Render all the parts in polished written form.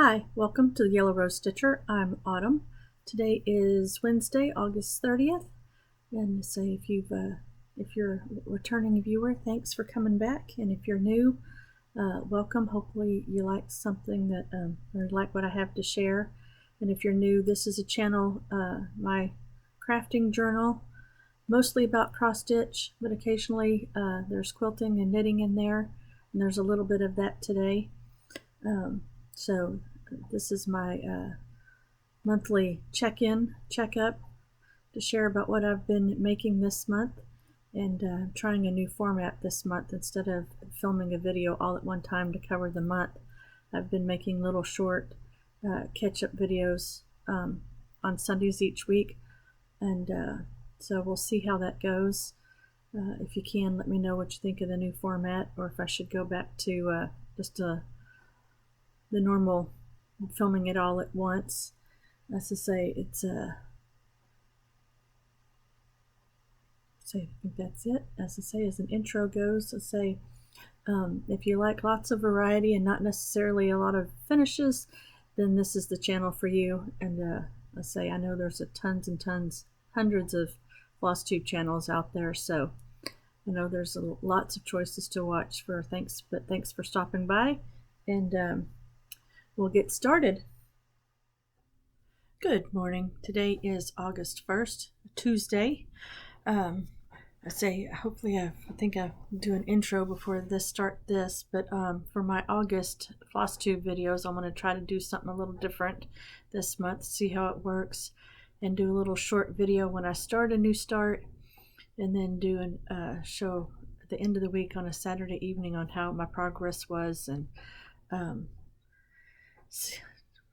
Hi, welcome to the Yellow Rose Stitcher. I'm Autumn. Today is Wednesday, August 30th. And say if you're a returning viewer, thanks for coming back. And if you're new, welcome. Hopefully you like something that or like what I have to share. And if you're new, this is a channel, my crafting journal, mostly about cross stitch, but occasionally there's quilting and knitting in there, and there's a little bit of that today. So this is my monthly check-in, check-up to share about what I've been making this month, and trying a new format this month. Instead of filming a video all at one time to cover the month, I've been making little short catch-up videos on Sundays each week, and so we'll see how that goes. If you can, let me know what you think of the new format, or if I should go back to just the normal filming it all at once. As I say, it's I think that's it. As I say, as an intro goes, I say if you like lots of variety and not necessarily a lot of finishes, then this is the channel for you. And I say, I know there's tons and tons, hundreds of Flosstube channels out there, so I know there's lots of choices to watch for. Thanks for stopping by, and we'll get started. Good morning. Today is August 1st, Tuesday. I think I'll do an intro before start this, but for my August Flosstube videos, I'm going to try to do something a little different this month, see how it works, and do a little short video when I start a new start, and then do a show at the end of the week on a Saturday evening on how my progress was, and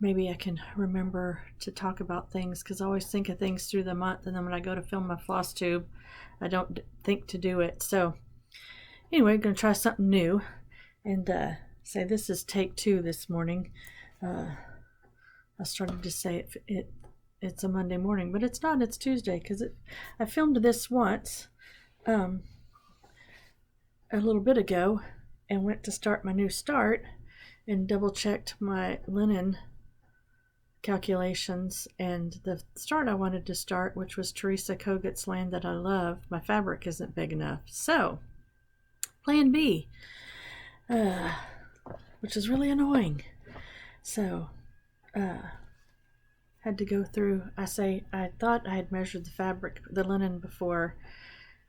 maybe I can remember to talk about things, because I always think of things through the month, and then when I go to film my Flosstube, I don't think to do it. So anyway, I'm going to try something new, and say this is take 2 this morning. I started to say it's a Monday morning, but it's not. It's Tuesday, because I filmed this once a little bit ago, and went to start my new start and double checked my linen calculations, and the start I wanted to start, which was Teresa Koget's Land That I Love, my fabric isn't big enough. So plan B, which is really annoying. So had to go through. I thought I had measured the linen before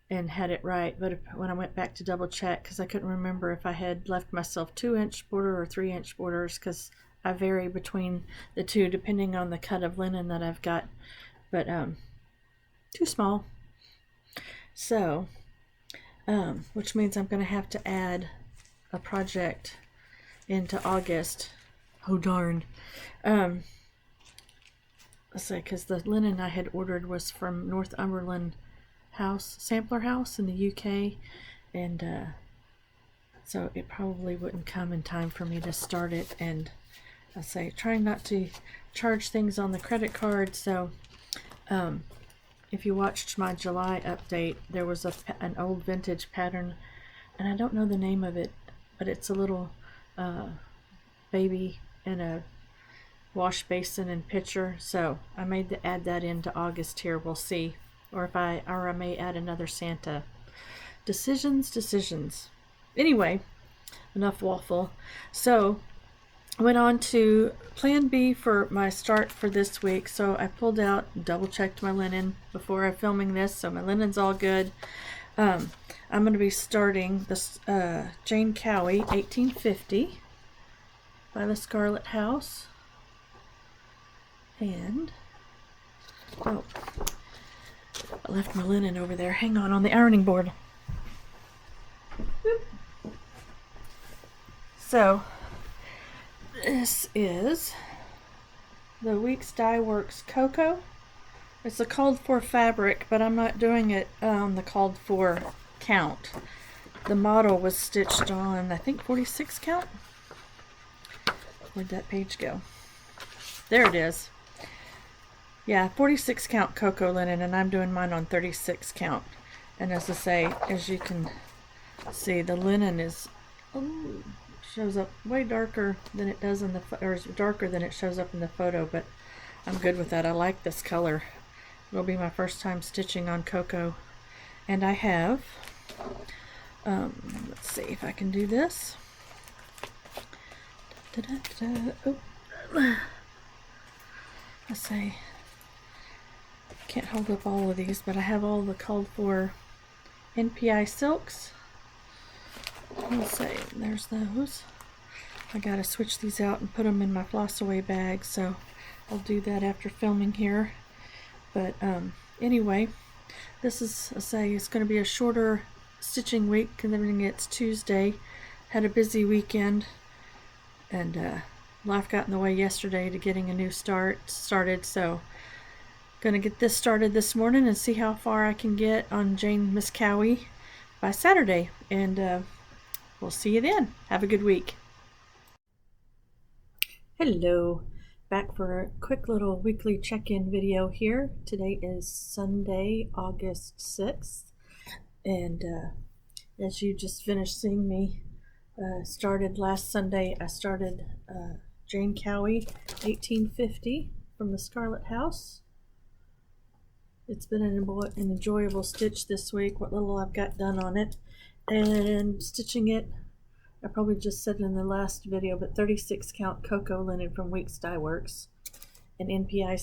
and had it right, but when I went back to double check, because I couldn't remember if I had left myself 2-inch border or 3-inch borders, because I vary between the two depending on the cut of linen that I've got, but too small. So which means I'm going to have to add a project into August. Oh darn. Let's say, because the linen I had ordered was from Northumberland Sampler House in the UK, and so it probably wouldn't come in time for me to start it. And I say trying not to charge things on the credit card. So if you watched my July update, there was an old vintage pattern, and I don't know the name of it, but it's a little baby in a wash basin and pitcher. So I made add that into August here. We'll see. Or I may add another Santa. Decisions. Anyway, enough waffle. So I went on to plan B for my start for this week. So I pulled out, double checked my linen before I'm filming this, so my linen's all good. I'm going to be starting this Jane Cowie 1850 by the Scarlet House. And I left my linen over there. Hang on the ironing board. Whoop. So this is the Weeks Dye Works Cocoa. It's a called for fabric, but I'm not doing it on the called for count. The model was stitched on, I think, 46 count. Where'd that page go? There it is. Yeah, 46 count cocoa linen, and I'm doing mine on 36 count. And as I say, as you can see, the linen is, oh shows up way darker than it does in the or is darker than it shows up in the photo, but I'm good with that. I like this color. It'll be my first time stitching on Cocoa. And I have, let's see if I can do this. Oh. Let's say, can't hold up all of these, but I have all the called for NPI silks. Let's see, there's those. I gotta switch these out and put them in my floss away bag, so I'll do that after filming here. But anyway, this is, I say, it's going to be a shorter stitching week considering it's Tuesday. Had a busy weekend, and life got in the way yesterday to getting a new started, so gonna get this started this morning and see how far I can get on Jane Miss Cowie by Saturday, and we'll see you then. Have a good week. Hello, back for a quick little weekly check-in video here. Today is Sunday, August 6th, and as you just finished seeing me started last Sunday, I started Jane Cowie 1850 from the Scarlet House. It's been an enjoyable stitch this week, what little I've got done on it, and stitching it, I probably just said in the last video, but 36 count Cocoa linen from Weeks Dye Works and NPI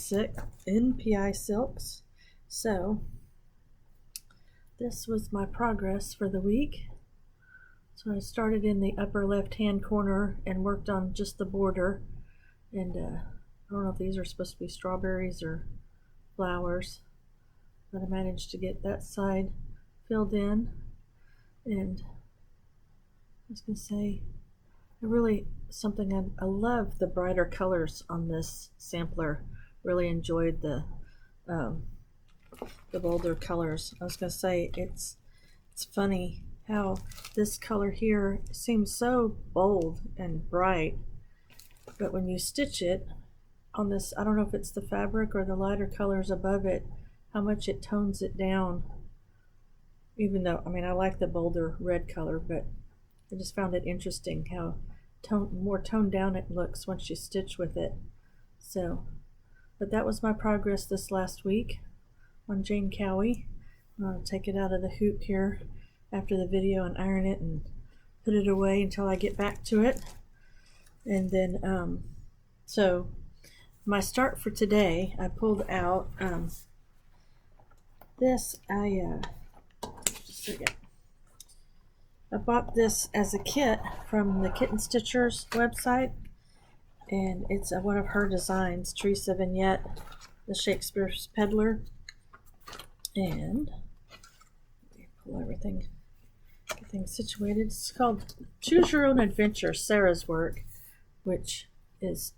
silks. So this was my progress for the week. So I started in the upper left hand corner and worked on just the border, and I don't know if these are supposed to be strawberries or flowers, but I managed to get that side filled in. And I was going to say, I love the brighter colors on this sampler. Really enjoyed the bolder colors. I was going to say, it's funny how this color here seems so bold and bright, but when you stitch it on this, I don't know if it's the fabric or the lighter colors above it, how much it tones it down. Even though, I mean, I like the bolder red color, but I just found it interesting how more toned down it looks once you stitch with it. So, but that was my progress this last week on Jane Cowie. I'll take it out of the hoop here after the video and iron it and put it away until I get back to it. And then, so my start for today, I pulled out this. Just a second. I bought this as a kit from the Kitten Stitchers website, and it's one of her designs, Teresa Vignette, the Shakespeare's Peddler. And let me pull everything, get things situated. It's called Choose Your Own Adventure, Sarah's work, which is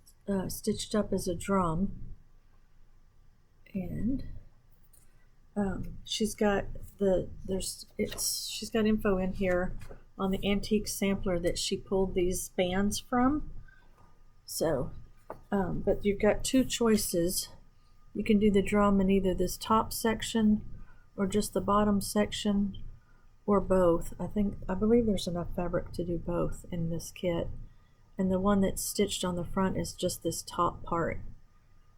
stitched up as a drum. And she's got she's got info in here on the antique sampler that she pulled these bands from. So, but you've got two choices. You can do the drum in either this top section or just the bottom section, or both. I believe there's enough fabric to do both in this kit. And the one that's stitched on the front is just this top part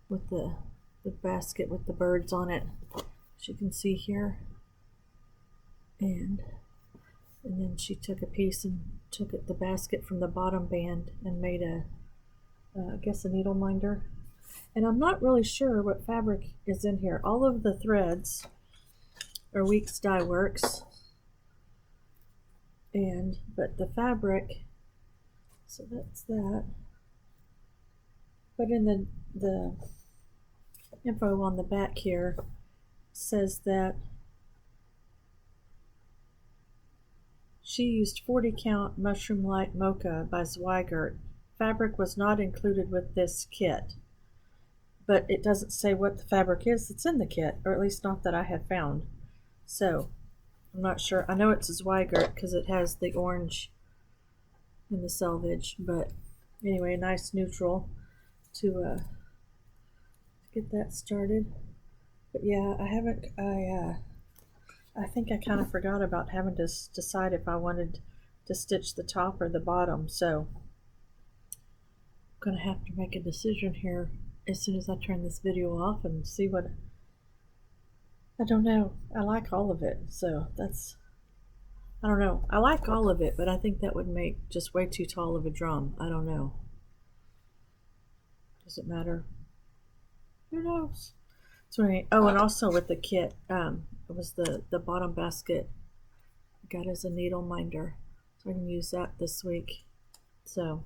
with the basket with the birds on it, as you can see here. And then she took a piece and took the basket from the bottom band and made I guess a needle minder. And I'm not really sure what fabric is in here. All of the threads are Weeks Dye Works, but the fabric, so that's that. But in the info on the back here says that she used 40 count Mushroom Light Mocha by Zweigart. Fabric was not included with this kit, but it doesn't say what the fabric is that's in the kit, or at least not that I have found. So I'm not sure. I know it's a Zweigart because it has the orange in the selvage, but anyway, a nice neutral to get that started. But yeah, I think I kind of forgot about having to decide if I wanted to stitch the top or the bottom. So I'm gonna have to make a decision here as soon as I turn this video off and see what. I don't know. I like all of it, so I don't know. I like all of it, but I think that would make just way too tall of a drum. I don't know. Does it matter? Who knows? So anyway, oh, and also with the kit, it was the bottom basket I got as a needle minder, so I can use that this week. So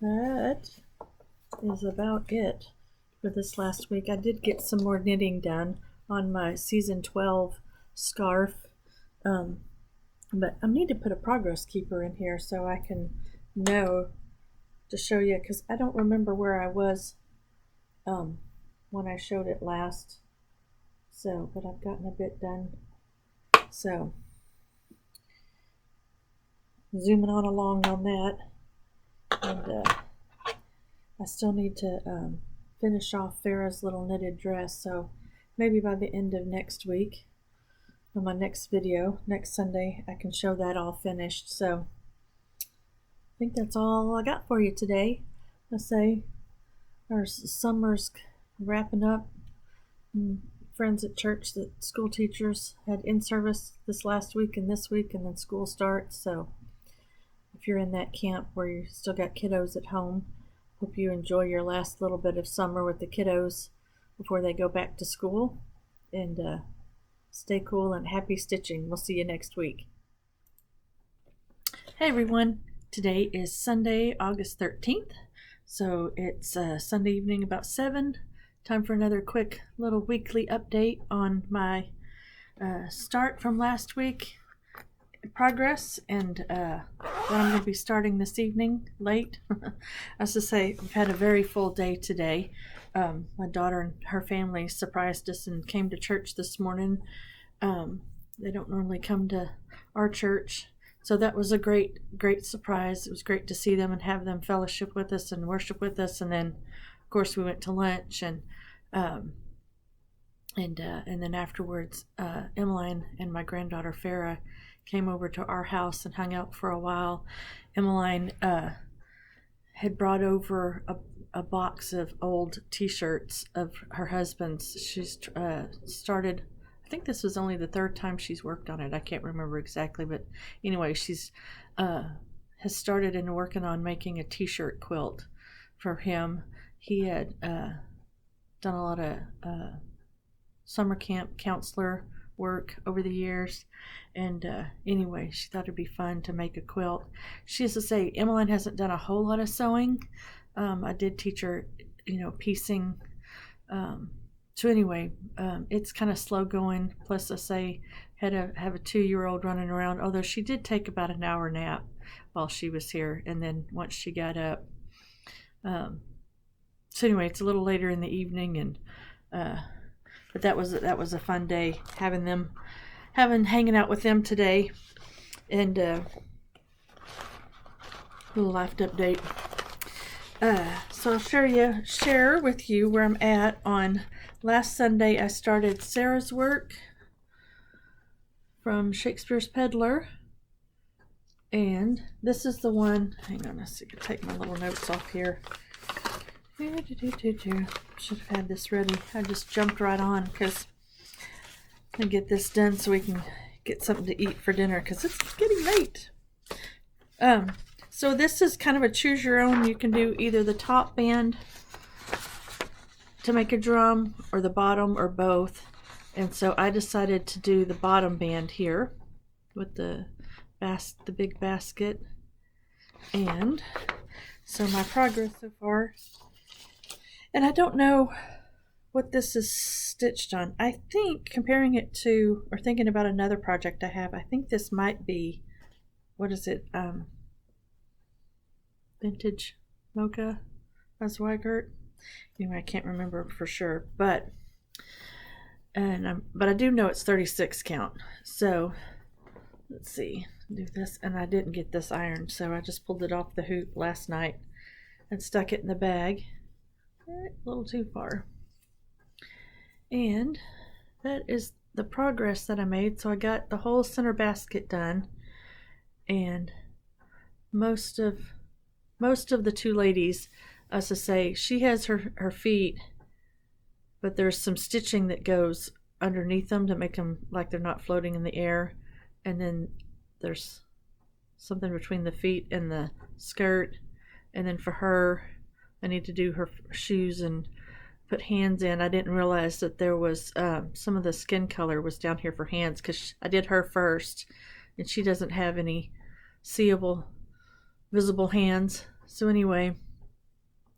that is about it for this last week. I did get some more knitting done on my season 12 scarf, but I need to put a progress keeper in here so I can know to show you, because I don't remember where I was when I showed it last. So, but I've gotten a bit done. So, zooming on along on that, and I still need to finish off Farrah's little knitted dress. So, maybe by the end of next week, on my next video, next Sunday, I can show that all finished. So, I think that's all I got for you today. I say our summer's wrapping up. Friends at church, the school teachers had in-service this last week and this week, and then school starts. So if you're in that camp where you still got kiddos at home, hope you enjoy your last little bit of summer with the kiddos before they go back to school. And stay cool and happy stitching. We'll see you next week. Hey everyone, today is Sunday, August 13th. So it's Sunday evening about 7. Time for another quick little weekly update on my start from last week, progress, and what I'm going to be starting this evening late. As to say, we've had a very full day today. My daughter and her family surprised us and came to church this morning. They don't normally come to our church, so that was a great surprise. It was great to see them and have them fellowship with us and worship with us, and then of course we went to lunch, and then afterwards Emmeline and my granddaughter Farrah came over to our house and hung out for a while. Emmeline had brought over a box of old t-shirts of her husband's. She's started, I think this was only the third time she's worked on it. I can't remember exactly, but anyway, she's has started and working on making a t-shirt quilt for him. He had done a lot of summer camp counselor work over the years, and anyway, she thought it'd be fun to make a quilt. She has to say, Emmeline hasn't done a whole lot of sewing. I did teach her, piecing. So anyway, it's kind of slow going. Plus, I say, had to have a 2-year-old running around. Although she did take about an hour nap while she was here, and then once she got up. So anyway, it's a little later in the evening, and but that was a fun day hanging out with them today, and little life update. So I'll share with you where I'm at. On last Sunday, I started Sarah's work from Shakespeare's Peddler, and this is the one. Hang on, I can take my little notes off here. Should have had this ready. I just jumped right on because I get this done so we can get something to eat for dinner, because it's getting late. So this is kind of a choose your own. You can do either the top band to make a drum, or the bottom, or both. And so I decided to do the bottom band here with the big basket. And so my progress so far, and I don't know what this is stitched on. I think, comparing it to, or thinking about another project I have, I think this might be, what is it, Vintage Mocha by Zweigert. Anyway, I can't remember for sure, but I do know it's 36 count. So let's see, do this, and I didn't get this ironed, so I just pulled it off the hoop last night and stuck it in the bag. A little too far. And that is the progress that I made. So I got the whole center basket done. and most of the two ladies, as I say, she has her feet, but there's some stitching that goes underneath them to make them like they're not floating in the air, and then there's something between the feet and the skirt, and then for her, I need to do her shoes and put hands in. I didn't realize that there was some of the skin color was down here for hands because I did her first, and she doesn't have any seeable, visible hands. So anyway,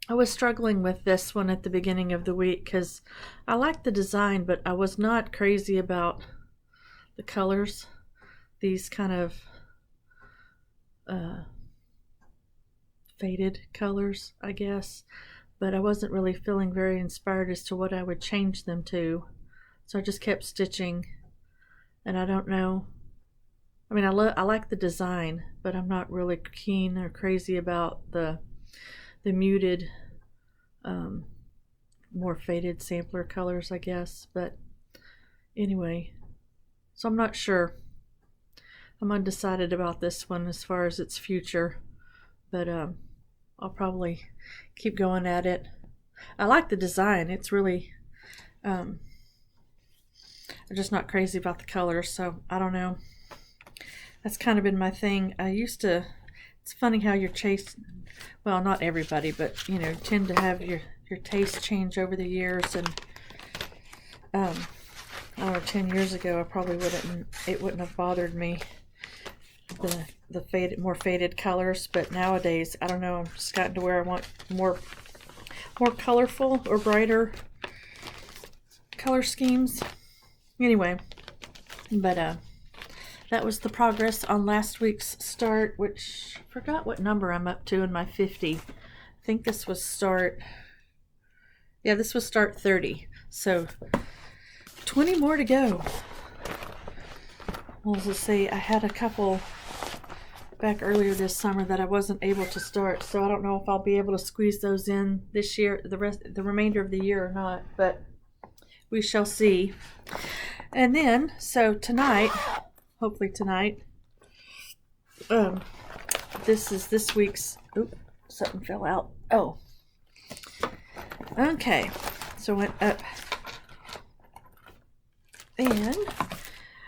I was struggling with this one at the beginning of the week because I liked the design, but I was not crazy about the colors. These kind of faded colors, I guess. But I wasn't really feeling very inspired as to what I would change them to. So I just kept stitching, and I don't know. I mean, I like the design, but I'm not really keen or crazy about the muted, more faded sampler colors, I guess. But anyway, so I'm not sure. I'm undecided about this one as far as its future, but I'll probably keep going at it. I like the design. It's really, I'm just not crazy about the colors, so I don't know. That's kind of been my thing. It's funny how your taste, well, not everybody, but tend to have your taste change over the years. And I don't know, 10 years ago, it wouldn't have bothered me, the faded, more faded colors, but nowadays, I don't know, I've just gotten to where I want more colorful or brighter color schemes. Anyway, but that was the progress on last week's start, which I forgot what number I'm up to in my 50. I think this was start 30. So 20 more to go. Well, let's see, I had a couple back earlier this summer that I wasn't able to start, so I don't know if I'll be able to squeeze those in this year, the remainder of the year or not, but we shall see. And then, so tonight, hopefully tonight, this is this week's, something fell out. Oh, okay, so I went up, and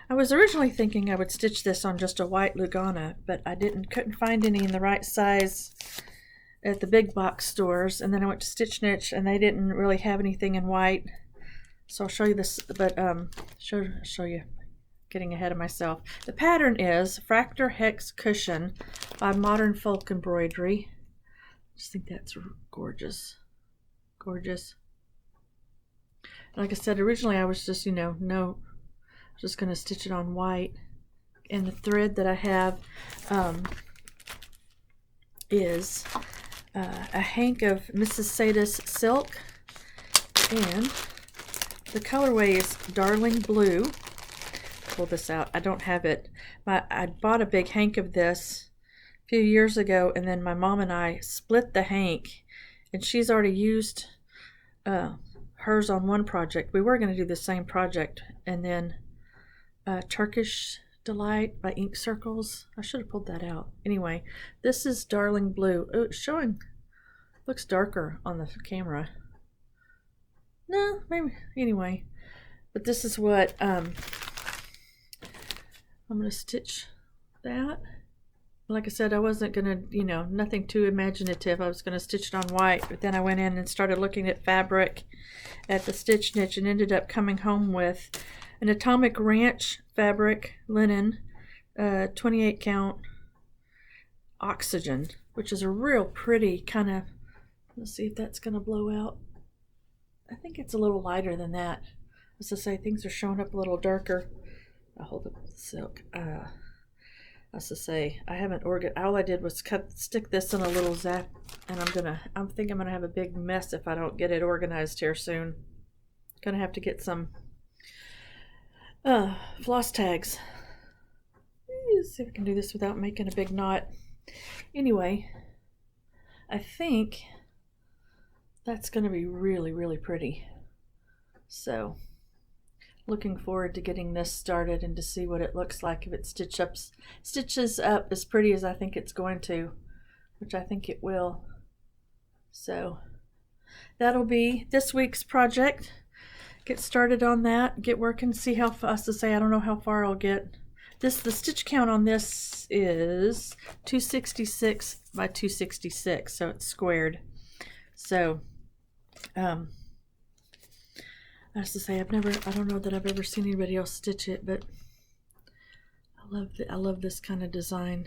I was originally thinking I would stitch this on just a white Lugana, but I couldn't find any in the right size at the big box stores. And then I went to Stitch Niche, and they didn't really have anything in white. So I'll show you this, but show you, getting ahead of myself. The pattern is Fractor Hex Cushion by Modern Folk Embroidery. I just think that's gorgeous. Gorgeous. Like I said, originally I was just, just going to stitch it on white, and the thread that I have is a hank of Mrs. Sadis silk, and the colorway is Darling Blue. Pull this out. I don't have it. I bought a big hank of this a few years ago, and then my mom and I split the hank, and she's already used hers on one project. We were going to do the same project, and then Turkish Delight by Ink Circles. I should have pulled that out. Anyway, this is Darling Blue. Oh, it's showing, looks darker on the camera. No, maybe, anyway. But this is what, I'm going to stitch that. Like I said, I wasn't going to, nothing too imaginative. I was going to stitch it on white, but then I went in and started looking at fabric at the Stitch Niche and ended up coming home with an Atomic Ranch fabric linen, 28 count oxygen, which is a real pretty kind of, let's see if that's going to blow out. I think it's a little lighter than that. As I say, things are showing up a little darker. I'll hold up the silk. As I say, I haven't all I did was stick this in a little zap, and I think I'm gonna have a big mess if I don't get it organized here soon. Gonna have to get some floss tags. Let's see if I can do this without making a big knot. Anyway, I think that's gonna be really, really pretty. So looking forward to getting this started and to see what it looks like if it stitches up as pretty as I think it's going to, which I think it will. So that'll be this week's project. Get started on that, get working, see how fast to say. I don't know how far I'll get. The stitch count on this is 266 by 266, so it's squared. So I have to say, I don't know that I've ever seen anybody else stitch it, but I love this kind of design.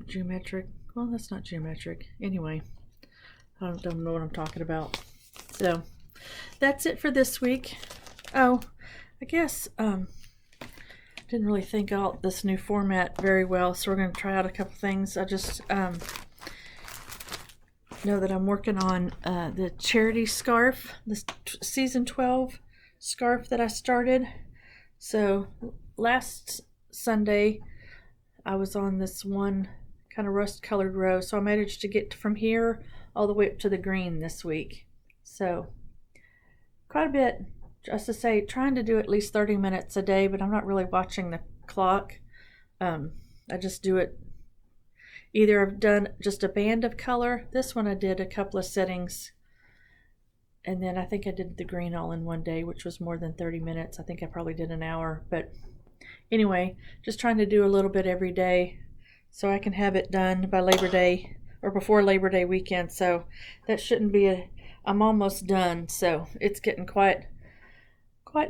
Geometric. Well, that's not geometric. Anyway, I don't know what I'm talking about. So that's it for this week. Oh, I guess didn't really think out this new format very well, so we're going to try out a couple things. I just know that I'm working on the charity scarf, this season 12 scarf that I started. So last Sunday I was on this one kind of rust colored row, so I managed to get from here all the way up to the green this week. So quite a bit, just to say, trying to do at least 30 minutes a day, but I'm not really watching the clock. I just do it. Either I've done just a band of color. This one I did a couple of settings, and then I think I did the green all in one day, which was more than 30 minutes. I think I probably did an hour, but anyway, just trying to do a little bit every day so I can have it done by Labor Day or before Labor Day weekend. So that shouldn't be I'm almost done, so it's getting quite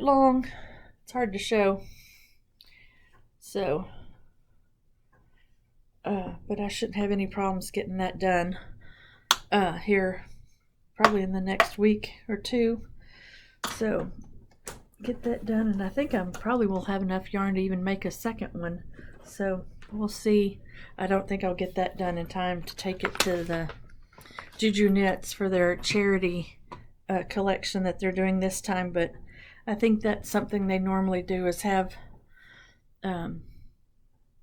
long. It's hard to show. So but I shouldn't have any problems getting that done here probably in the next week or two. So get that done, and I think I probably will have enough yarn to even make a second one. So we'll see. I don't think I'll get that done in time to take it to the Juju Knits for their charity collection that they're doing this time, but I think that's something they normally do, is have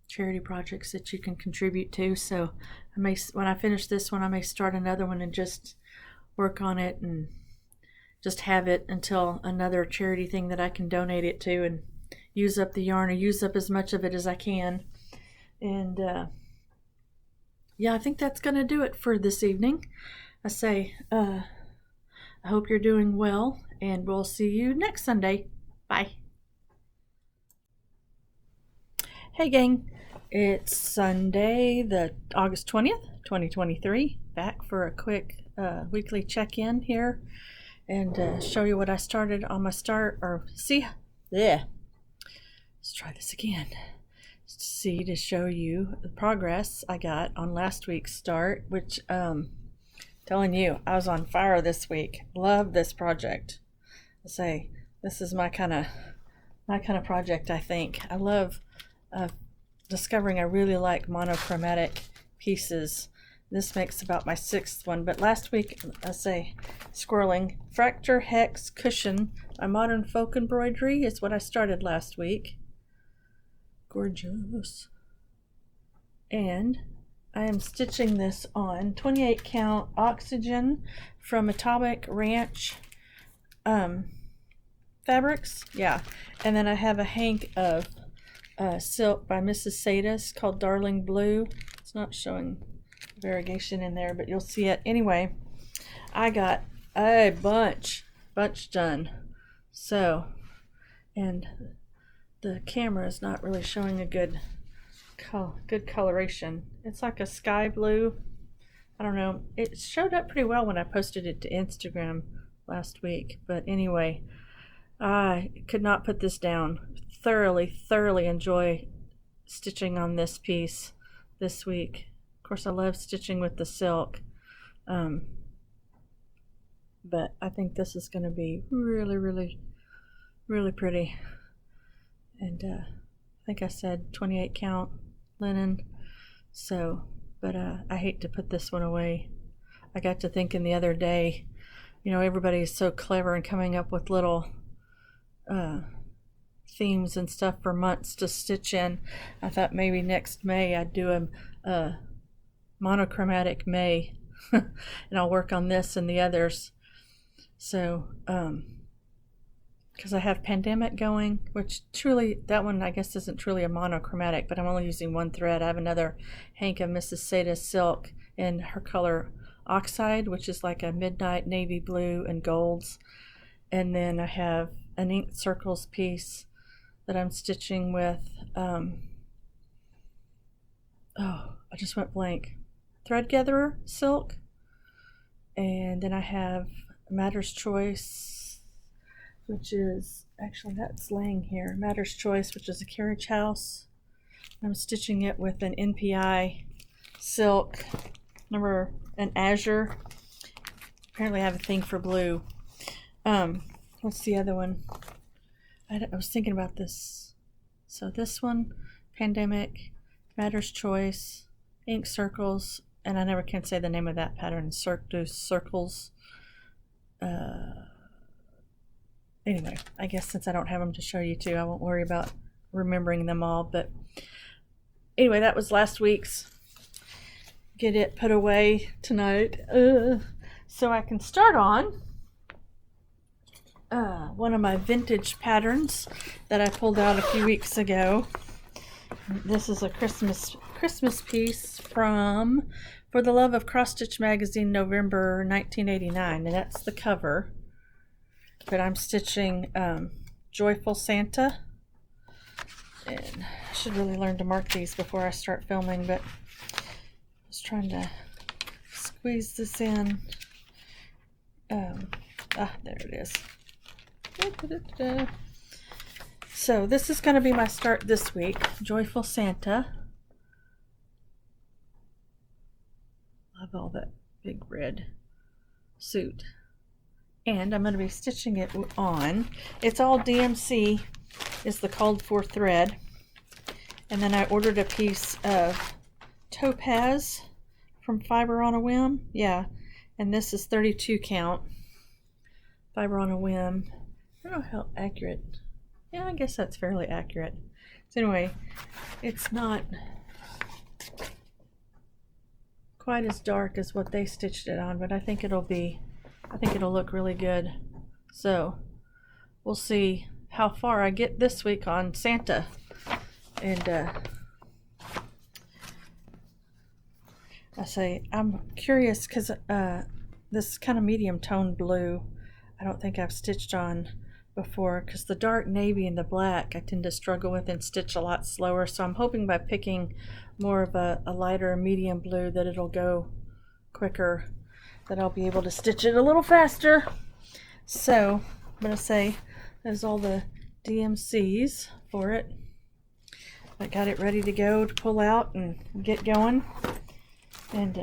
charity projects that you can contribute to. So when I finish this one, I may start another one and just work on it and just have it until another charity thing that I can donate it to and use up the yarn, or use up as much of it as I can. And yeah, I think that's going to do it for this evening. I say, I hope you're doing well, and we'll see you next Sunday. Bye. Hey gang, it's Sunday, the August 20th, 2023. Back for a quick weekly check-in here and show you what I started on my let's try this again. To show you the progress I got on last week's start, which telling you, I was on fire this week. Love this project. I say this is my kind of project. I think I love discovering I really like monochromatic pieces. This makes about my 6th one, but last week, I say squirreling fracture hex cushion by Modern Folk Embroidery is what I started last week. Gorgeous. And I am stitching this on 28 count oxygen from Atomic Ranch fabrics. Yeah, and then I have a hank of silk by Mrs. Sadis called Darling Blue. It's not showing variegation in there, but you'll see it. Anyway, I got a bunch done. So, and the camera is not really showing a good coloration. It's like a sky blue. I don't know. It showed up pretty well when I posted it to Instagram last week. But anyway, I could not put this down. Thoroughly enjoy stitching on this piece this week. Of course, I love stitching with the silk. But I think this is going to be really pretty. And I think I said 28 count linen. So, but I hate to put this one away. I got to thinking the other day, you know, everybody is so clever and coming up with little themes and stuff for months to stitch in. I thought maybe next May I'd do a monochromatic May and I'll work on this and the others. So because I have Pandemic going, which truly, that one I guess isn't truly a monochromatic, but I'm only using one thread. I have another hank of Mrs. Seda silk in her color Oxide, which is like a midnight navy blue and golds. And then I have an Inked Circles piece that I'm stitching with, I just went blank, Thread Gatherer silk. And then I have Matter's Choice, which is, actually that's laying here, Matter's Choice, which is a carriage house. I'm stitching it with an NPI silk, an azure. Apparently I have a thing for blue. What's the other one? I was thinking about this. So this one, Pandemic, Matter's Choice, Ink Circles, and I never can say the name of that pattern, Circles. Anyway, I guess since I don't have them to show you too, I won't worry about remembering them all. But anyway, that was last week's. Get it put away tonight so I can start on one of my vintage patterns that I pulled out a few weeks ago. This is a Christmas piece from For the Love of Cross Stitch Magazine, November 1989, and that's the cover. But I'm stitching Joyful Santa, and I should really learn to mark these before I start filming, but I was trying to squeeze this in. There it is. So this is going to be my start this week. Joyful Santa. Love all that big red suit. And I'm going to be stitching it on. It's all DMC is the called for thread. And then I ordered a piece of Topaz from Fiber on a Whim. Yeah. And this is 32 count. Fiber on a Whim. I don't know how accurate. Yeah, I guess that's fairly accurate. So anyway, it's not quite as dark as what they stitched it on, but I think it'll look really good. So we'll see how far I get this week on Santa. And I'm curious because this kind of medium tone blue I don't think I've stitched on before, because the dark navy and the black I tend to struggle with and stitch a lot slower. So I'm hoping by picking more of a lighter medium blue that it'll go quicker, that I'll be able to stitch it a little faster. So I'm going to say there's all the DMCs for it. I got it ready to go to pull out and get going. And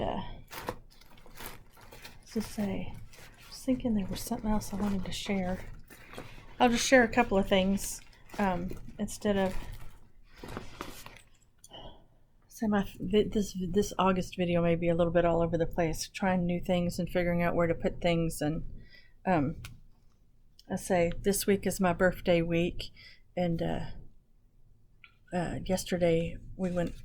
just say, I was thinking there was something else I wanted to share. I'll just share a couple of things instead of this August video may be a little bit all over the place, trying new things and figuring out where to put things. And this week is my birthday week, and yesterday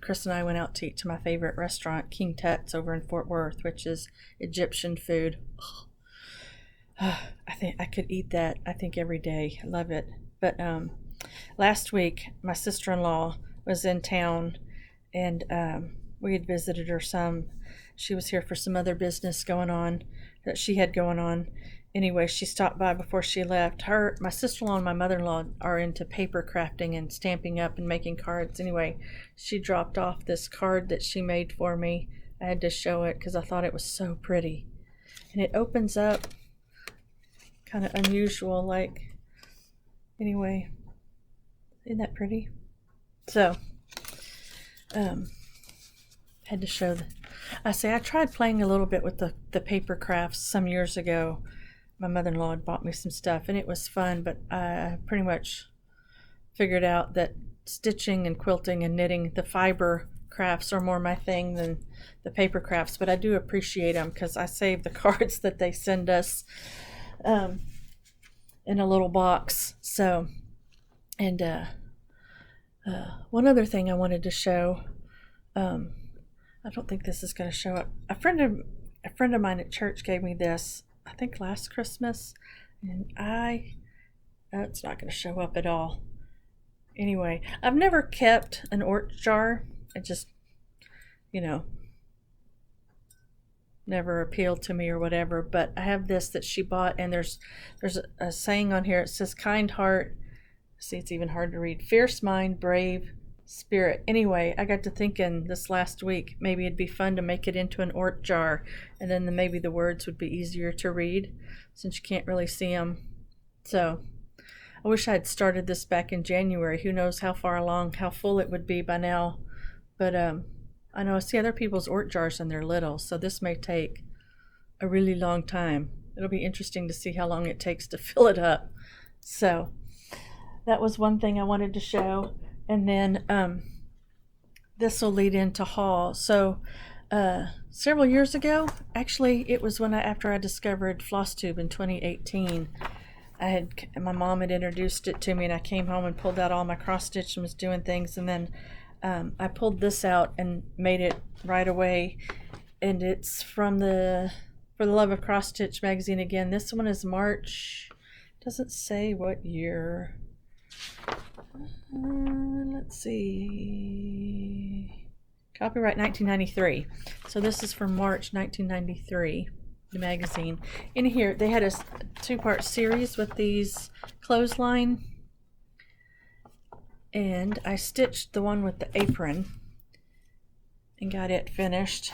Chris and I went out to eat to my favorite restaurant, King Tut's, over in Fort Worth, which is Egyptian food. I think I could eat that, I think, every day. I love it. But last week my sister-in-law was in town, and we had visited her some. She was here for some other business going on that she had going on. Anyway, she stopped by before she left. My sister-in-law and my mother-in-law are into paper crafting and stamping up and making cards. Anyway, she dropped off this card that she made for me. I had to show it because I thought it was so pretty. And it opens up kind of unusual, like, anyway, isn't that pretty? So had to show I tried playing a little bit with the paper crafts some years ago. My mother-in-law had bought me some stuff and it was fun, but I pretty much figured out that stitching and quilting and knitting, the fiber crafts, are more my thing than the paper crafts. But I do appreciate them because I save the cards that they send us in a little box. So, and one other thing I wanted to show, I don't think this is going to show up. A friend of mine at church gave me this, I think last Christmas, and I It's not going to show up at all. Anyway, I've never kept an Ort jar. It just, you know, never appealed to me or whatever. But I have this that she bought, and there's a saying on here. It says, "Kind heart." See, it's even hard to read. "Fierce mind, brave spirit." Anyway, I got to thinking this last week maybe it'd be fun to make it into an Ort jar, and then maybe the words would be easier to read since you can't really see them. So I wish I had started this back in January. Who knows how far along, how full it would be by now. But I know I see other people's Ort jars and they're little, so this may take a really long time. It'll be interesting to see how long it takes to fill it up. So that was one thing I wanted to show. And then this will lead into haul. So several years ago, actually it was after I discovered Flosstube in 2018. My mom had introduced it to me, and I came home and pulled out all my cross stitch and was doing things, and then I pulled this out and made it right away. And it's from the For the Love of Cross Stitch magazine again. This one is March. Doesn't say what year. Let's see. Copyright 1993. So this is from March 1993. The magazine. In here they had a two-part series with these clothesline, and I stitched the one with the apron and got it finished.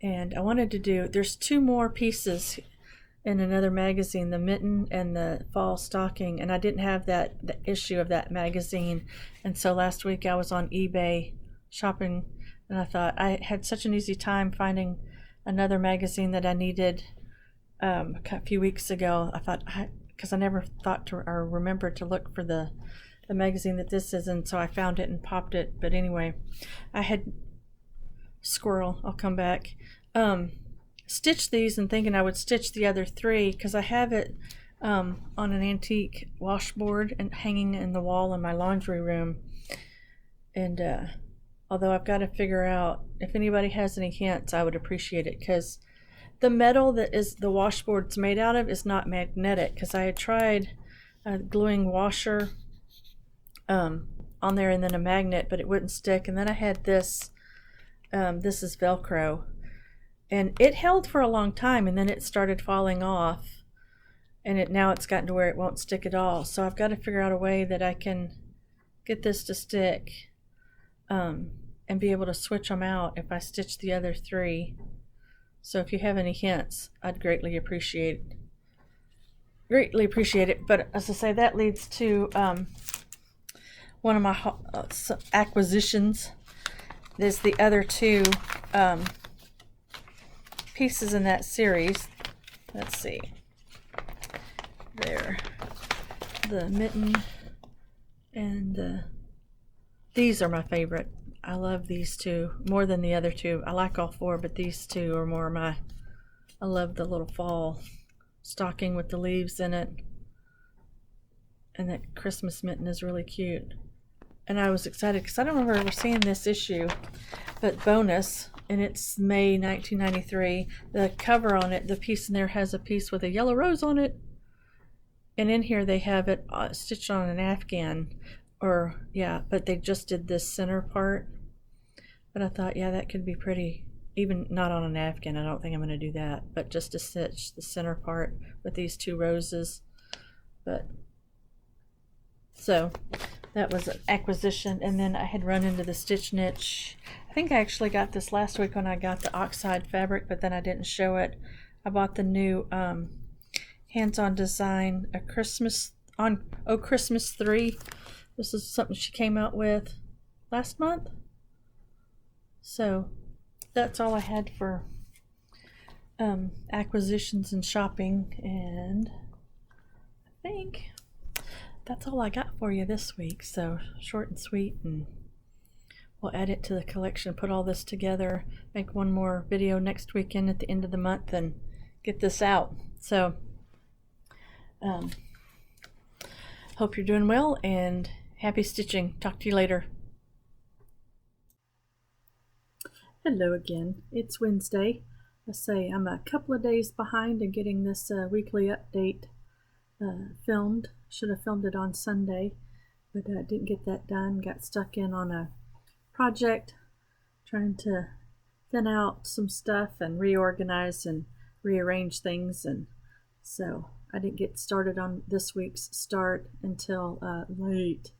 And I wanted to do, there's two more pieces in another magazine, the mitten and the fall stocking, and I didn't have the issue of that magazine, and so last week I was on eBay shopping, and I thought I had such an easy time finding another magazine that I needed a few weeks ago. I thought, because I never thought to or remembered to look for the magazine that this is, and so I found it and popped it. But anyway, I had squirrel. I'll come back. Stitched these and thinking I would stitch the other three because I have it on an antique washboard and hanging in the wall in my laundry room. And although I've got to figure out if anybody has any hints, I would appreciate it, because the metal that is the washboard's made out of is not magnetic, because I had tried gluing washer on there and then a magnet, but it wouldn't stick. And then I had this this is Velcro, and it held for a long time, and then it started falling off, and now it's gotten to where it won't stick at all. So I've got to figure out a way that I can get this to stick and be able to switch them out if I stitch the other three. So if you have any hints, I'd greatly appreciate it. But as I say, that leads to one of my acquisitions. There's the other two pieces in that series. Let's see. There. The mitten and these are my favorite. I love these two more than the other two. I like all four, but these two are more I love the little fall stocking with the leaves in it. And that Christmas mitten is really cute. And I was excited because I don't remember ever seeing this issue, but bonus, and it's May 1993. The cover on it, the piece in there has a piece with a yellow rose on it. And in here they have it stitched on an afghan. But they just did this center part. But I thought, yeah, that could be pretty, even not on an afghan. I don't think I'm going to do that, but just to stitch the center part with these two roses. But so that was an acquisition. And then I had run into the Stitch Niche. I think I actually got this last week when I got the oxide fabric, but then I didn't show it. I bought the new hands-on design, Christmas 3. This is something she came out with last month. So that's all I had for acquisitions and shopping, and I think that's all I got for you this week. So short and sweet, and we'll add it to the collection, put all this together, make one more video next weekend at the end of the month, and get this out. So hope you're doing well, and happy stitching. Talk to you later. Hello again. It's Wednesday. I say I'm a couple of days behind in getting this weekly update filmed. Should have filmed it on Sunday, but didn't get that done. Got stuck in on a project trying to thin out some stuff and reorganize and rearrange things, and so I didn't get started on this week's start until late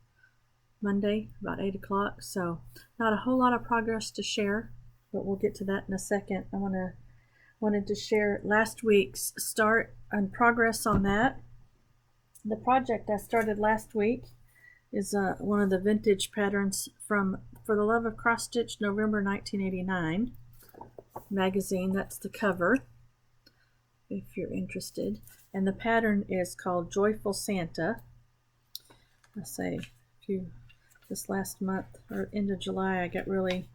Monday, about 8 o'clock. So not a whole lot of progress to share, but we'll get to that in a second. I wanted to share last week's start and progress on that. The project I started last week is one of the vintage patterns from For the Love of Cross Stitch, November 1989 magazine. That's the cover, if you're interested. And the pattern is called Joyful Santa. I say, this last month or into July, I got really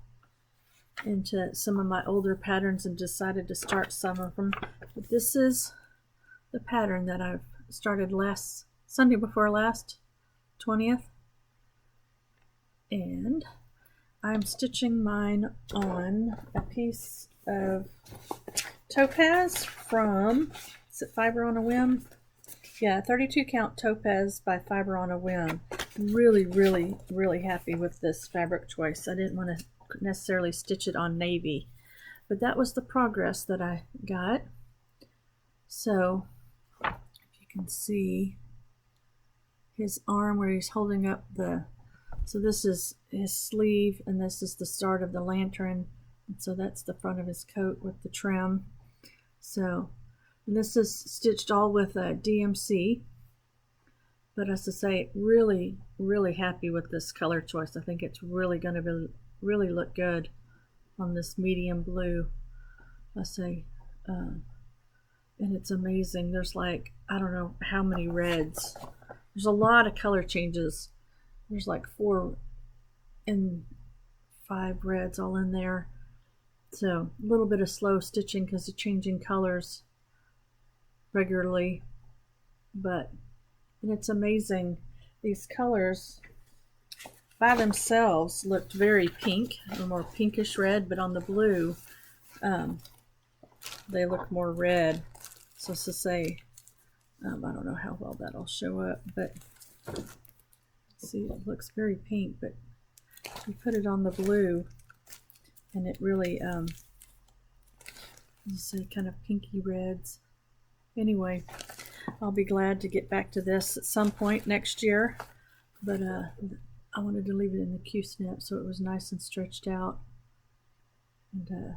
into some of my older patterns and decided to start some of them. But this is the pattern that I've started last Sunday before last, 20th. And I'm stitching mine on a piece of topaz from, is it Fiber on a Whim? Yeah, 32 count topaz by Fiber on a Whim. Really, really, really happy with this fabric choice. I didn't want to necessarily stitch it on navy, but that was the progress that I got. So if you can see his arm where he's holding up so this is his sleeve and this is the start of the lantern, and so that's the front of his coat with the trim. So this is stitched all with a DMC, but as I say, really, really happy with this color choice. I think it's really going to really look good on this medium blue. I say, and it's amazing. There's like, I don't know how many reds. There's a lot of color changes. There's like 4 and 5 reds all in there. So a little bit of slow stitching because of changing colors regularly, and it's amazing. These colors by themselves looked very pink, a more pinkish red, but on the blue they look more red. So to say, I don't know how well that'll show up, but see, it looks very pink, but you put it on the blue and it really you see kind of pinky reds. Anyway, I'll be glad to get back to this at some point next year, but I wanted to leave it in the Q-snap so it was nice and stretched out. And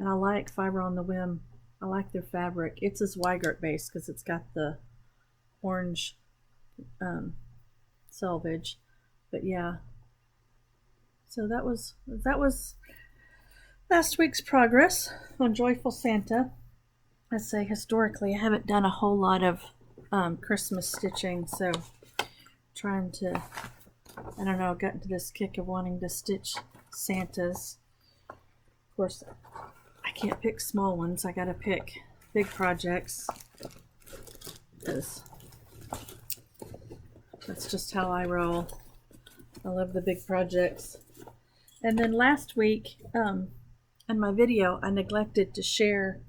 I like Fiber on the Whim. I like their fabric. It's this Weigert base because it's got the orange selvage. But yeah, so that was last week's progress on Joyful Santa. I say historically I haven't done a whole lot of Christmas stitching, so trying to, I don't know, got into this kick of wanting to stitch Santas. Of course, I can't pick small ones. I gotta pick big projects because that's just how I roll. I love the big projects. And then last week in my video, I neglected to share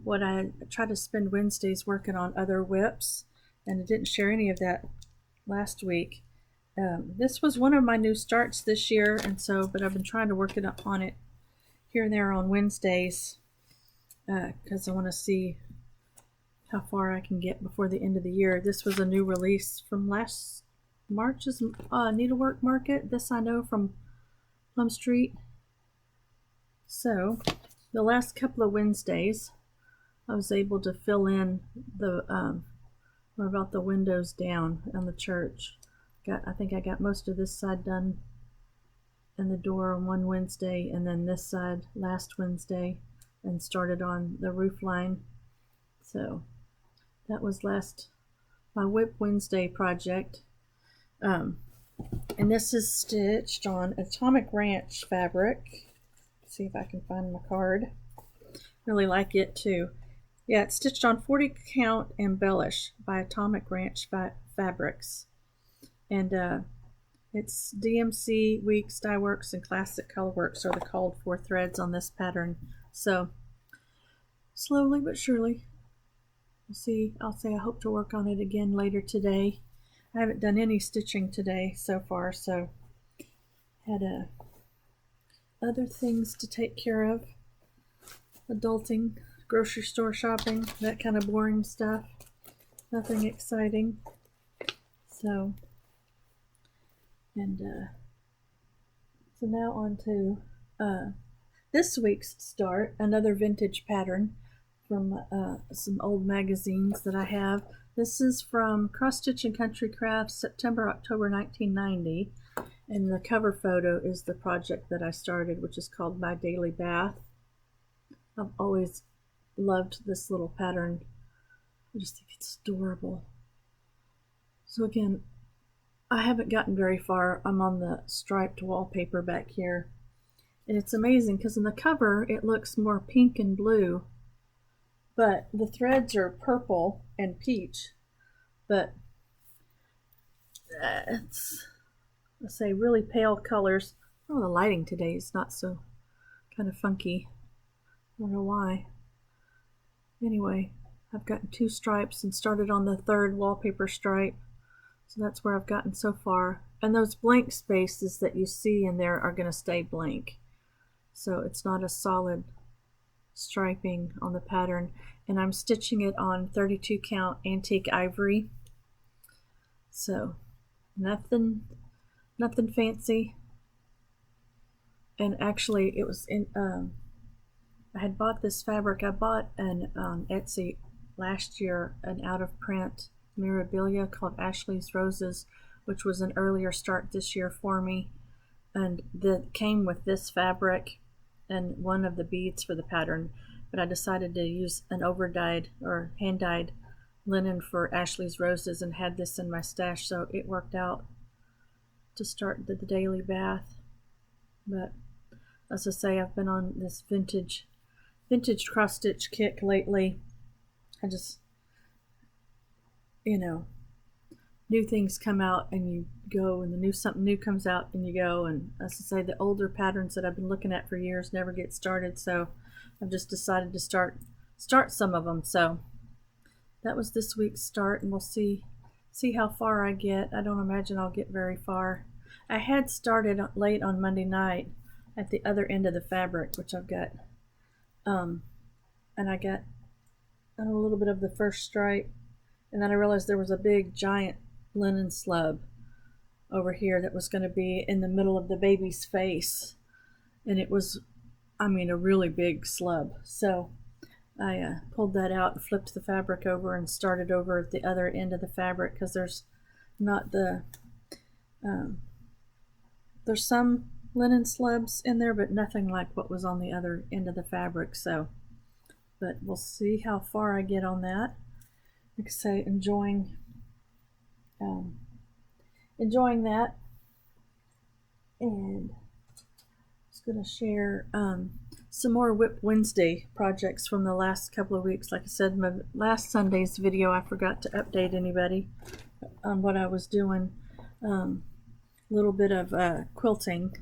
what I try to spend Wednesdays working on other whips, and I didn't share any of that last week. This was one of my new starts this year, and so, but I've been trying to work on it here and there on Wednesdays because I want to see how far I can get before the end of the year. This was a new release from last March's Needlework Market. This I know from Plum Street. So the last couple of Wednesdays I was able to fill in the about the windows down on the church. I think I got most of this side done and the door on one Wednesday, and then this side last Wednesday, and started on the roof line. So that was my Whip Wednesday project. And this is stitched on Atomic Ranch fabric. Let's see if I can find my card. Really like it too. Yeah, it's stitched on 40 count Embellish by Atomic Ranch Fabrics. And it's DMC, Weeks, Dye Works, and Classic Colorworks are the called for threads on this pattern. So slowly but surely we'll see. I'll say I hope to work on it again later today. I haven't done any stitching today so far, so had other things to take care of. Adulting, grocery store shopping, that kind of boring stuff. Nothing exciting. So, and so now on to this week's start, another vintage pattern from some old magazines that I have. This is from Cross Stitch and Country Crafts, September, October 1990. And the cover photo is the project that I started, which is called My Daily Bath. I've always loved this little pattern. I just think it's adorable. So again, I haven't gotten very far. I'm on the striped wallpaper back here. And it's amazing because in the cover it looks more pink and blue, but the threads are purple and peach. But it's, let's say, really pale colors. Oh, the lighting today is not so kind of funky. I don't know why. Anyway, I've gotten 2 stripes and started on the 3rd wallpaper stripe. So that's where I've gotten so far. And those blank spaces that you see in there are going to stay blank. So it's not a solid striping on the pattern. And I'm stitching it on 32 count antique ivory. So nothing fancy. And actually it was in I had bought this fabric. I bought an Etsy last year an out of print memorabilia called Ashley's Roses, which was an earlier start this year for me, and that came with this fabric and one of the beads for the pattern. But I decided to use an over-dyed or hand-dyed linen for Ashley's Roses and had this in my stash, so it worked out to start the daily bath. But as I say, I've been on this vintage cross stitch kick lately. I just, new things come out and you go, and something new comes out and you go. And as I say, the older patterns that I've been looking at for years never get started, so I've just decided to start some of them. So that was this week's start, and we'll see how far I get. I don't imagine I'll get very far. I had started late on Monday night at the other end of the fabric, which I've got, and I got a little bit of the first stripe, and then I realized there was a big giant linen slub over here that was going to be in the middle of the baby's face, and it was, a really big slub. So I pulled that out and flipped the fabric over and started over at the other end of the fabric, because there's not there's some linen slubs in there, but nothing like what was on the other end of the fabric. So, but we'll see how far I get on that. Like I say, enjoying that, and I was going to share some more Whip Wednesday projects from the last couple of weeks. Like I said, my last Sunday's video, I forgot to update anybody on what I was doing. A little bit of quilting.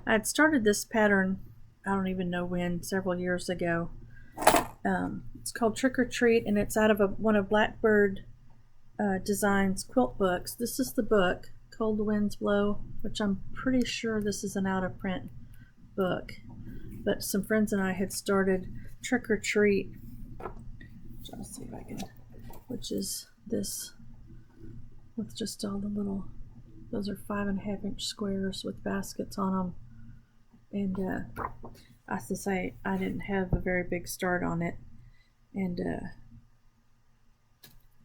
I had started this pattern, I don't even know when, several years ago. It's called Trick or Treat, and it's out of one of Blackbird Designs quilt books. This is the book, Cold Winds Blow, which I'm pretty sure this is an out of print book. But some friends and I had started Trick or Treat, I'll see if I can, which is this with just all the little, those are 5.5-inch squares with baskets on them. And I have to say, I didn't have a very big start on it, and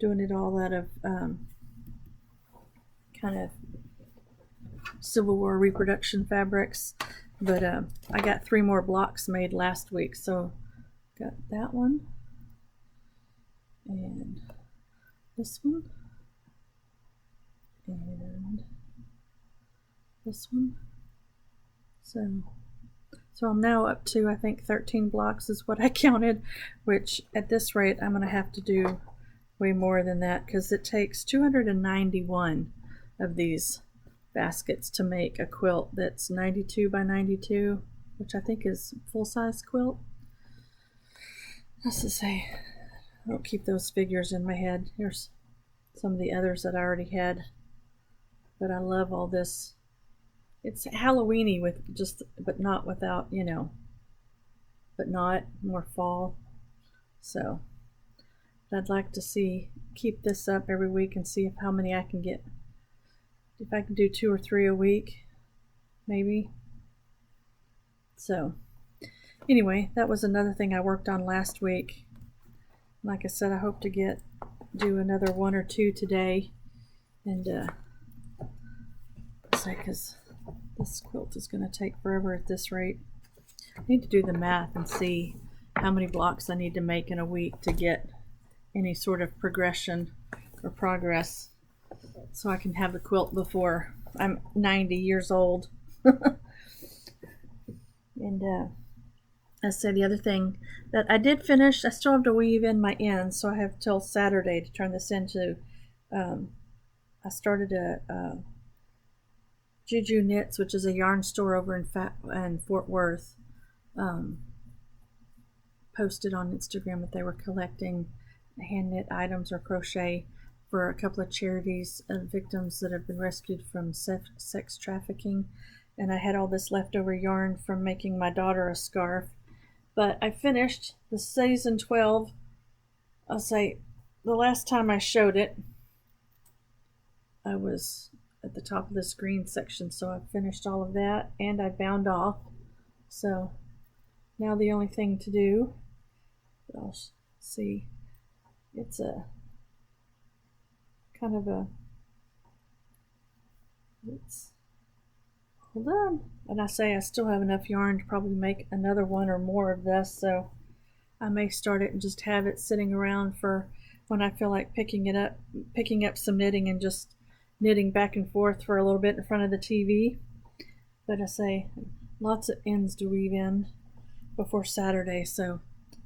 doing it all out of kind of Civil War reproduction fabrics. But I got 3 more blocks made last week, so got that one and this one and this one. So I'm now up to, I think, 13 blocks is what I counted, which at this rate I'm going to have to do way more than that, because it takes 291 of these baskets to make a quilt that's 92 by 92, which I think is full-size quilt. That's to say, I don't keep those figures in my head. Here's some of the others that I already had. But I love all this. It's Halloweeny with just, but not without, you know, but not more fall. So I'd like to keep this up every week and see how many I can get. If I can do 2 or 3 a week, maybe. So anyway, that was another thing I worked on last week. Like I said, I hope to do another 1 or 2 today, and because this quilt is going to take forever at this rate. I need to do the math and see how many blocks I need to make in a week to get any sort of progression or progress, so I can have the quilt before I'm 90 years old. And I said the other thing that I did finish, I still have to weave in my ends, so I have till Saturday to turn this into. I started a Juju Knits, which is a yarn store over in Fort Worth. Posted on Instagram that they were collecting hand knit items or crochet for a couple of charities of victims that have been rescued from sex trafficking. And I had all this leftover yarn from making my daughter a scarf. But I finished the season 12. I'll say the last time I showed it, I was at the top of this green section, so I finished all of that and I bound off. So now the only thing to do, I'll see, it's a kind of a, hold on, and I say I still have enough yarn to probably make another 1 or more of this, so I may start it and just have it sitting around for when I feel like picking up some knitting and just knitting back and forth for a little bit in front of the TV. But I say lots of ends to weave in before Saturday, so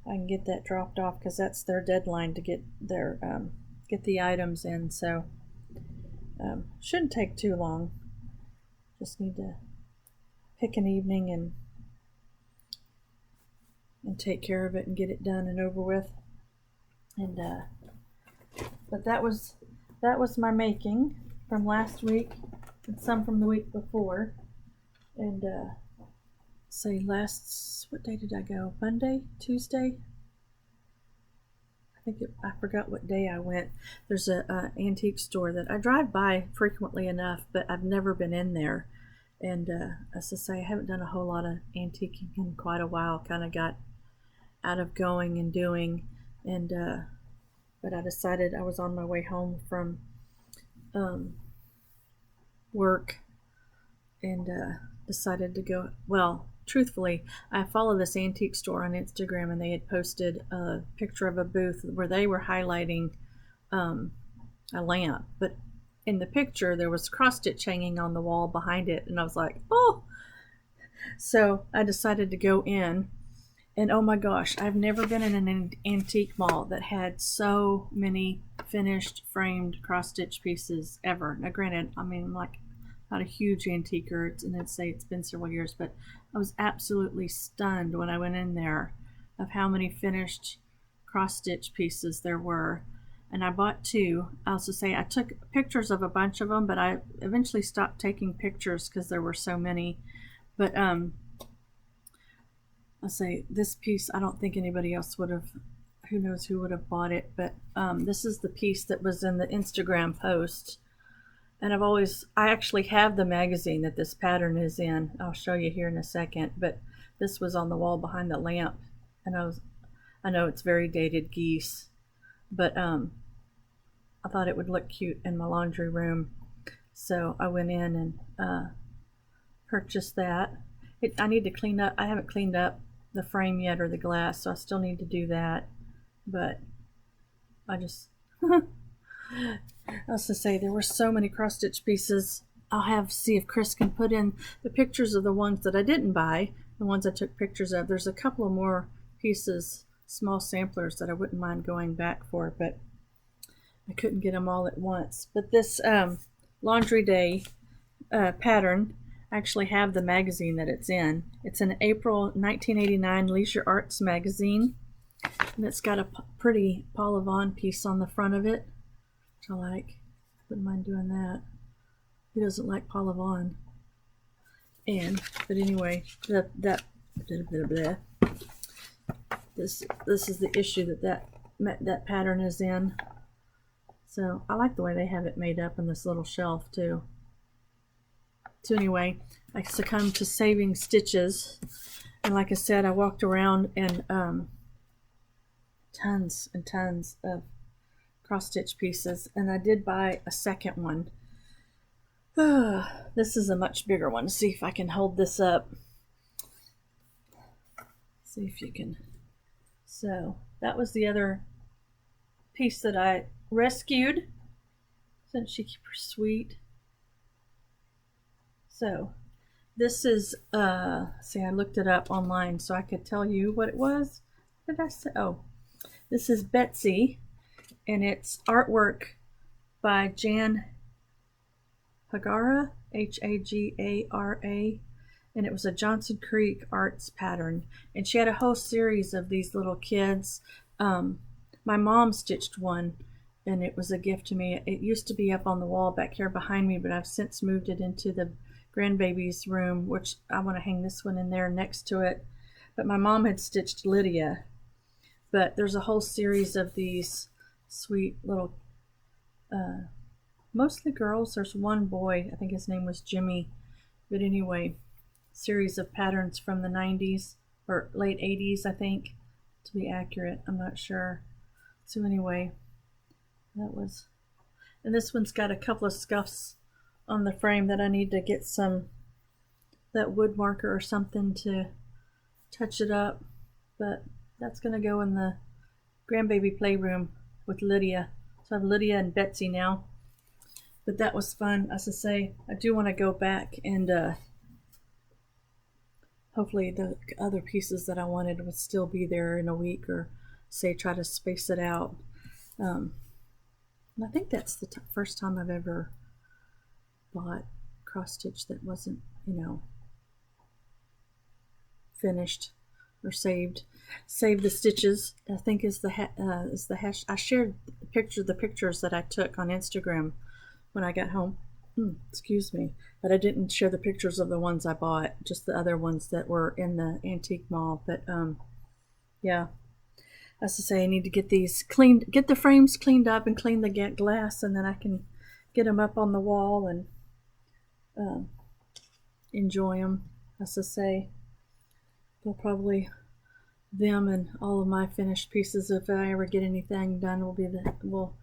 I can get that dropped off, because that's their deadline to get the items in. So shouldn't take too long. Just need to pick an evening and take care of it and get it done and over with. And but that was my making from last week and some from the week before. And what day did I go? Monday? Tuesday? I forgot what day I went. There's a antique store that I drive by frequently enough, but I've never been in there. And as I say, I haven't done a whole lot of antiquing in quite a while. Kind of got out of going and doing, and but I decided I was on my way home from work, and decided to go. Well, truthfully, I follow this antique store on Instagram, and they had posted a picture of a booth where they were highlighting a lamp, but in the picture there was cross stitch hanging on the wall behind it, and I was like, oh! So I decided to go in, and oh my gosh, I've never been in an antique mall that had so many finished framed cross stitch pieces ever. Now granted, I mean, I'm like not a huge antiquer, and I'd say it's been several years, but I was absolutely stunned when I went in there of how many finished cross stitch pieces there were. And I bought 2. I also say I took pictures of a bunch of them, but I eventually stopped taking pictures because there were so many. But I'll say this piece, I don't think anybody else would have, who knows who would have bought it, but this is the piece that was in the Instagram post. And I actually have the magazine that this pattern is in. I'll show you here in a second, but this was on the wall behind the lamp. And I know it's very dated geese, but I thought it would look cute in my laundry room. So I went in and purchased that. I need to clean up. I haven't cleaned up the frame yet or the glass, so I still need to do that. But I just, I was to say, there were so many cross stitch pieces. I'll see if Chris can put in the pictures of the ones that I didn't buy, the ones I took pictures of. There's a couple of more pieces, small samplers, that I wouldn't mind going back for, but I couldn't get them all at once. But this Laundry Day pattern, I actually have the magazine that it's in. It's an April 1989 Leisure Arts magazine. And it's got a pretty Paula Vaughn piece on the front of it, which I like. Wouldn't mind doing that. Who doesn't like Paula Vaughn? But anyway, this is the issue that pattern is in. So I like the way they have it made up in this little shelf too. So anyway, I succumbed to saving stitches, and like I said, I walked around and tons and tons of cross stitch pieces, and I did buy a second one. This is a much bigger one. See if I can hold this up. See if you can. So that was the other piece that I rescued. Isn't she sweet? So this is see, I looked it up online so I could tell you what it was. What did I say? Oh, this is Betsy, and it's artwork by Jan Hagara, Hagara, and it was a Johnson Creek Arts pattern, and she had a whole series of these little kids. My mom stitched one, and it was a gift to me. It used to be up on the wall back here behind me, but I've since moved it into the grandbaby's room, which I want to hang this one in there next to it. But my mom had stitched Lydia, but there's a whole series of these sweet little mostly girls. There's one boy, I think his name was Jimmy, but anyway, series of patterns from the 90s or late 80s, I think, to be accurate. I'm not sure. So anyway, that was, and this one's got a couple of scuffs on the frame that I need to get that wood marker or something to touch it up, but that's going to go in the grandbaby playroom with Lydia. So I have Lydia and Betsy now. But that was fun. As I say, I do want to go back and hopefully the other pieces that I wanted would still be there in a week, or say try to space it out. And I think that's the first time I've ever bought cross stitch that wasn't, finished or saved. Save the stitches, I think is the hash. I shared the pictures that I took on Instagram when I got home. Excuse me, but I didn't share the pictures of the ones I bought, just the other ones that were in the antique mall. But yeah, as I say, I need to get these cleaned, get the frames cleaned up and clean the glass, and then I can get them up on the wall and enjoy them. As I say, they'll probably, them and all of my finished pieces, if I ever get anything done, will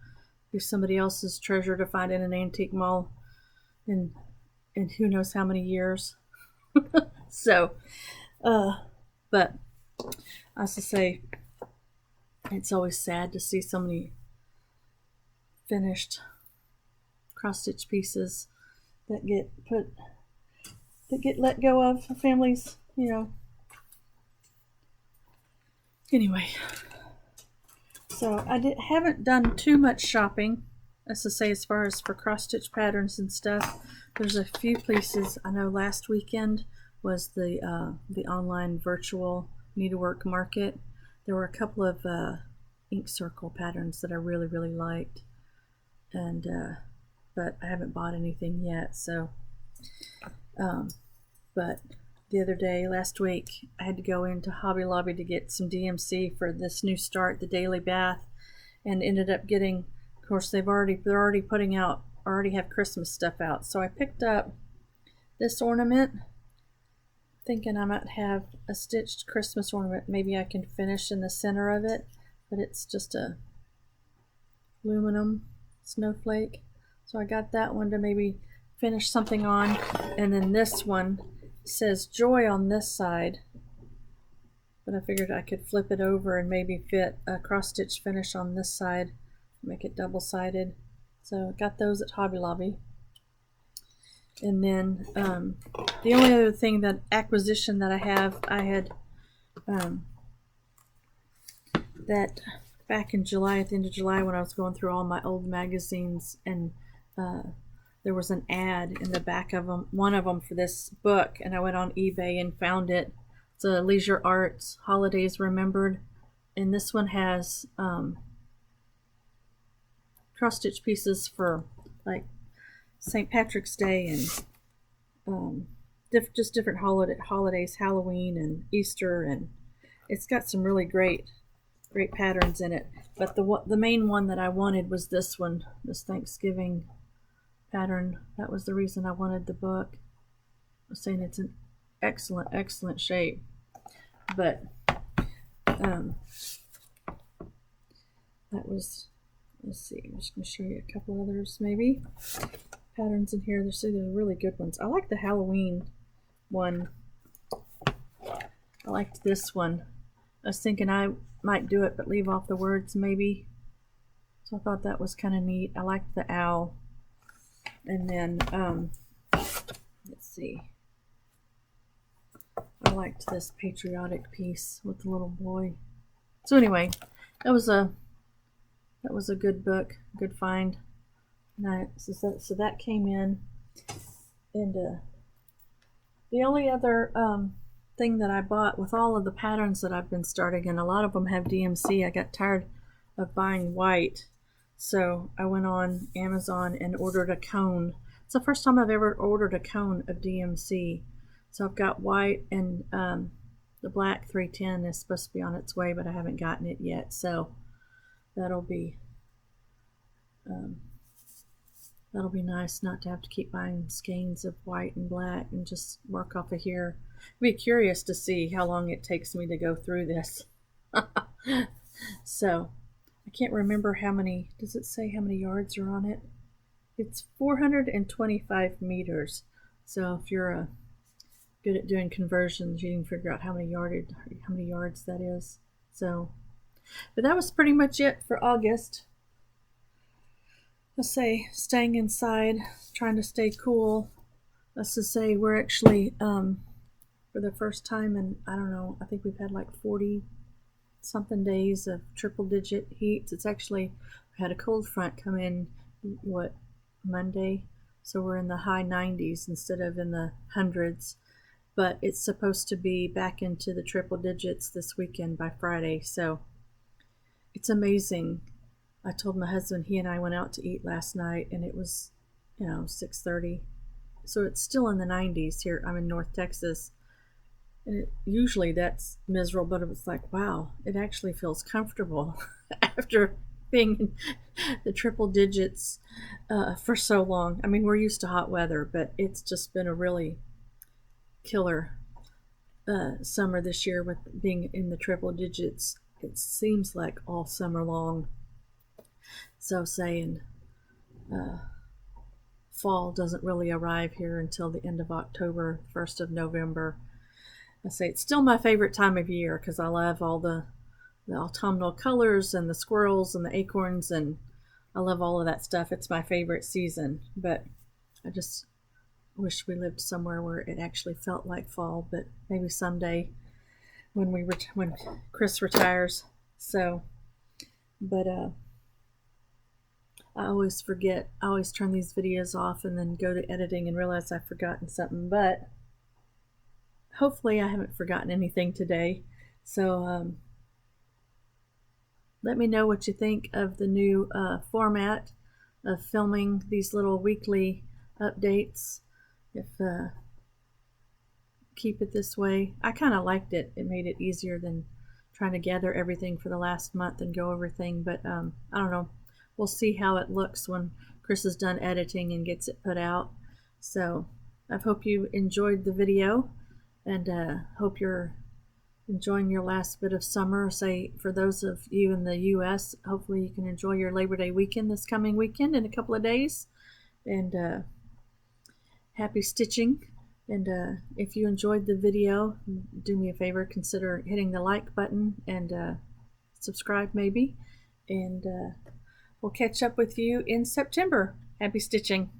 be somebody else's treasure to find in an antique mall in who knows how many years. So but as I say, it's always sad to see so many finished cross-stitch pieces that get let go of families, Anyway, so I haven't done too much shopping, as to say, as far as for cross-stitch patterns and stuff. There's a few places. I know last weekend was the online virtual needlework market. There were a couple of ink circle patterns that I really, really liked, and but I haven't bought anything yet. So, but the other day, last week, I had to go into Hobby Lobby to get some DMC for this new start, the daily bath, and ended up getting, of course, they're already putting out, already have Christmas stuff out. So I picked up this ornament, thinking I might have a stitched Christmas ornament. Maybe I can finish in the center of it, but it's just a aluminum snowflake. So I got that one to maybe finish something on, and then this one says joy on this side, but I figured I could flip it over and maybe fit a cross stitch finish on this side, make it double-sided. So I got those at Hobby Lobby. And then the only other thing, that acquisition that I had that back in July, at the end of July, when I was going through all my old magazines, and there was an ad in the back of one of them for this book, and I went on eBay and found it. It's a Leisure Arts Holidays Remembered, And this one has cross stitch pieces for like St. Patrick's Day and just different holidays, Halloween and Easter, and it's got some really great patterns in it. But the main one that I wanted was this one, this Thanksgiving pattern. That was the reason I wanted the book. I was saying it's an excellent shape. But that was, let's see, I'm just going to show you a couple others maybe. Patterns in here. They're really good ones. I like the Halloween one. I liked this one. I was thinking I might do it but leave off the words maybe. So I thought that was kind of neat. I liked the owl. And then, let's see. I liked this patriotic piece with the little boy. So anyway, that was a good book, good find. And so that came in. And the only other thing that I bought with all of the patterns that I've been starting, and a lot of them have DMC, I got tired of buying white. So I went on Amazon and ordered a cone. It's the first time I've ever ordered a cone of DMC. So I've got white, and the black 310 is supposed to be on its way, but I haven't gotten it yet. So that'll be nice not to have to keep buying skeins of white and black and just work off of here. I'd be curious to see how long it takes me to go through this. So I can't remember how many, does it say how many yards are on it? It's 425 meters. So if you're good at doing conversions, you can figure out how many yards that is. So, but that was pretty much it for August. Let's say staying inside, trying to stay cool. Let's just say we're actually for the first time in, I don't know, I think we've had like 40 something days of triple digit heats. It's actually, we had a cold front come in Monday, so we're in the high 90s instead of in the hundreds. But it's supposed to be back into the triple digits this weekend by Friday. So it's amazing. I told my husband, he and I went out to eat last night, and it was, 6:30. So it's still in the 90s here. I'm in North Texas. And usually that's miserable, but it was like, wow, it actually feels comfortable after being in the triple digits for so long. I mean, we're used to hot weather, but it's just been a really killer summer this year with being in the triple digits. It seems like all summer long. So saying fall doesn't really arrive here until the end of October, 1st of November. I say it's still my favorite time of year because I love all the autumnal colors and the squirrels and the acorns, and I love all of that stuff. It's my favorite season, but I just wish we lived somewhere where it actually felt like fall, but maybe someday when Chris retires. So, but I always forget. I always turn these videos off and then go to editing and realize I've forgotten something, but hopefully I haven't forgotten anything today. So let me know what you think of the new format of filming these little weekly updates. If keep it this way. I kind of liked it. It made it easier than trying to gather everything for the last month and go everything. But I don't know. We'll see how it looks when Chris is done editing and gets it put out. So I hope you enjoyed the video, and hope you're enjoying your last bit of summer. Say, for those of you in the U.S., hopefully you can enjoy your Labor Day weekend this coming weekend in a couple of days. And happy stitching. And if you enjoyed the video, do me a favor, consider hitting the like button and subscribe maybe. And we'll catch up with you in September. Happy stitching.